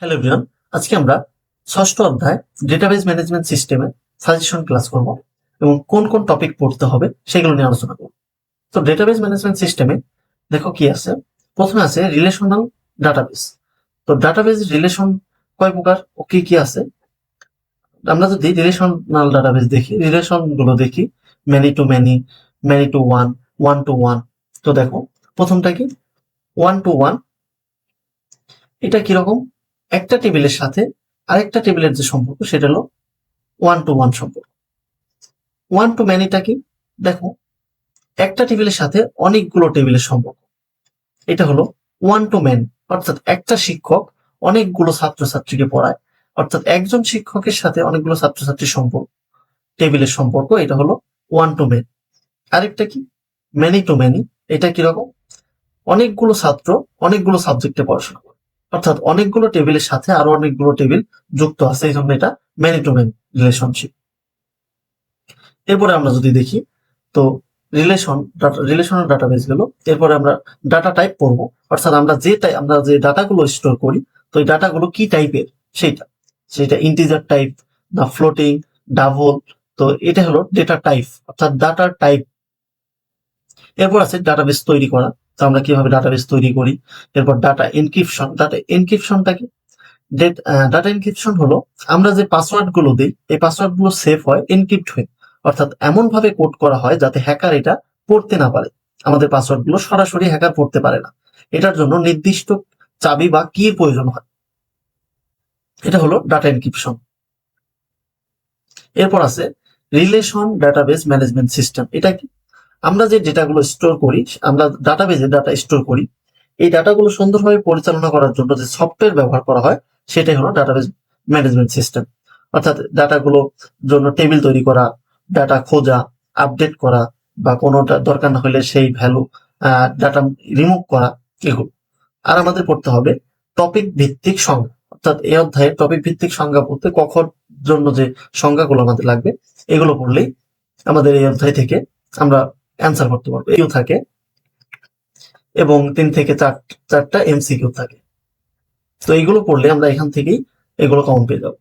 Hello everyone, আজকে আমরা ষষ্ঠ অধ্যায় ডেটাবেজ ম্যানেজমেন্ট সিস্টেমে সাজেশন ক্লাস করব এবং কোন কোন টপিক পড়তে হবে সেগুলো নিয়ে আলোচনা করব। তো ডেটাবেজ ম্যানেজমেন্ট সিস্টেমে দেখো কি আছে। প্রথমে আছে রিলেশনাল ডাটাবেস। তো ডাটাবেজ রিলেশন কয় প্রকার ও কি কি আছে। আমরা যদি রিলেশনাল ডাটাবেস দেখি, রিলেশন গুলো দেখি many to many, many to one, one to one. তো দেখো প্রথমটা কি ওয়ান টু ওয়ান। এটা কিরকম, একটা টেবিলের সাথে আরেকটা টেবিলের যে সম্পর্ক সেটা হলো ওয়ান টু ওয়ান সম্পর্ক। ওয়ান টু ম্যানিটা কি, দেখো একটা টেবিলের সাথে অনেকগুলো টেবিলের সম্পর্ক, এটা হলো ওয়ান টু ম্যান। অর্থাৎ একটা শিক্ষক অনেকগুলো ছাত্রছাত্রীকে পড়ায়, অর্থাৎ একজন শিক্ষকের সাথে অনেকগুলো ছাত্রছাত্রীর সম্পর্ক, টেবিলের সম্পর্ক, এটা হলো ওয়ান টু ম্যান। আরেকটা কি ম্যানি টু ম্যানি। এটা কিরকম, অনেকগুলো ছাত্র অনেকগুলো সাবজেক্টে পড়াশোনা করে, অর্থাৎ অনেকগুলো টেবিলের সাথে আরো অনেকগুলো টেবিল যুক্ত আছে, এই জন্য এটা ম্যানি টু ম্যানি রিলেশনশিপ। এরপরে আমরা যদি দেখি, তো রিলেশনাল ডাটাবেস গুলো, এরপরে আমরা ডাটা টাইপ পড়বো, অর্থাৎ আমরা যে ডাটাগুলো স্টোর করি, তো এই ডাটাগুলো কি টাইপের সেইটা, সেটা ইন্টিজার টাইপ না ফ্লোটিং, ডাবল। তো এটা হলো ডেটা টাইপ, অর্থাৎ ডাটার টাইপ। এরপর আছে ডাটাবেস তৈরি করা, তো আমরা কিভাবে ডাটাবেস তৈরি করি। এরপর ডাটা এনক্রিপশন। ডাটা এনক্রিপশনটা কি, ডাটা এনক্রিপশন হলো আমরা যে পাসওয়ার্ড গুলো দিই, এই পাসওয়ার্ড গুলো সেভ হয় এনক্রিপ্ট হয়ে, অর্থাৎ এমন ভাবে কোড করা হয় যাতে হ্যাকার এটা পড়তে না পারে। আমাদের পাসওয়ার্ড গুলো সরাসরি হ্যাকার পড়তে পারে না, এটার জন্য নির্দিষ্ট চাবি বা কির প্রয়োজন হয়। এটা হলো ডাটা এনক্রিপশন। এরপর আছে রিলেশন ডাটাবেস ম্যানেজমেন্ট সিস্টেম। এটা কি, আমরা যে ডেটাগুলো স্টোর করি, আমরা ডাটাবেজে ডাটা স্টোর করি, এই ডাটাগুলো সুন্দরভাবে পরিচালনা করার জন্য যে সফটওয়্যার ব্যবহার করা হয় সেটাই হলো ডাটাবেজ ম্যানেজমেন্ট সিস্টেম। অর্থাৎ ডাটাগুলো জন্য টেবিল তৈরি করা, ডাটা খোঁজা, আপডেট করা, বা কোনোটা দরকার না হলে সেই ভ্যালু ডাটা রিমুভ করা, এগুলো। আর আমাদের পড়তে হবে টপিক ভিত্তিক সংজ্ঞা, অর্থাৎ এই অধ্যায়ে টপিক ভিত্তিক সংজ্ঞা বলতে কখন জন্য যে সংজ্ঞাগুলো আমাদের লাগবে, এগুলো পড়লেই আমাদের এই অধ্যায় থেকে আমরা অ্যান্সার করতে পারবো। এও থাকে এবং 3 থেকে 4টা এমসিকিউ থাকে। তো এইগুলো পড়লে আমরা এখান থেকেই এগুলো কমন পেয়ে যাবো।